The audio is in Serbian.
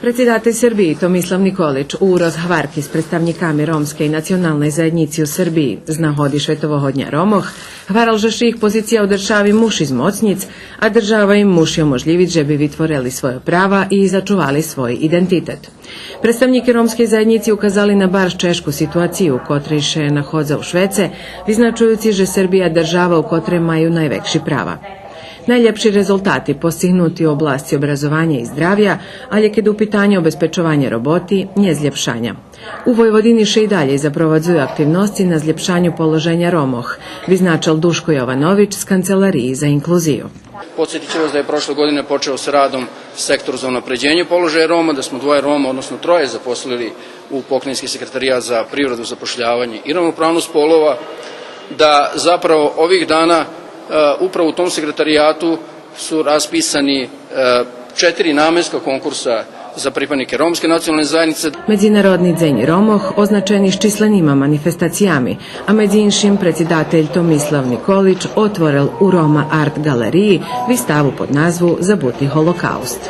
Председател Србији Томислав Николич у розговарки с представниками ромske i nacionalnej zajednici u Srbiji знаходи Шветовогодња Ромох, хварал že их позиција у држави муш из моцниц, а држава им муш je omožljivit že bi vytvorili svoje prava i začuvali svoj identitet. Представники ромske zajednici ukazali na baš češku situaciju u kotrej še nahodza u Švece, vyznačujući že Srbija država u kotrej maju najvekši prava. Najljepši rezultati postignuti u oblasti obrazovanja i zdravja, ali kad u pitanju obezpečovanja roboti, nje zljepšanja. U Vojvodini še i dalje zaprovadzuju aktivnosti na zljepšanju položenja Romoh, vyznačal Duško Jovanović s Kancelariji za inkluziju. Podsjetit ću vas da je prošle godine počeo sa radom sektor za unapređenje položaja Roma, da smo 2 Roma, odnosno 3 zaposlili u Pokrajinski sekretarijat za privredu, zapošljavanje i ravnopravnost polova, da zapravo ovih dana upravo u tom sekretarijatu su raspisani 4 namenska konkursa za pripadnike romske nacionalne zajednice. Međunarodni Dzenj Romoh označeni s čislenima manifestacijami, a među inšim predsjedatelj Tomislav Nikolić otvoril u Roma Art galeriji vystavu pod nazvu Zabuti holokaust.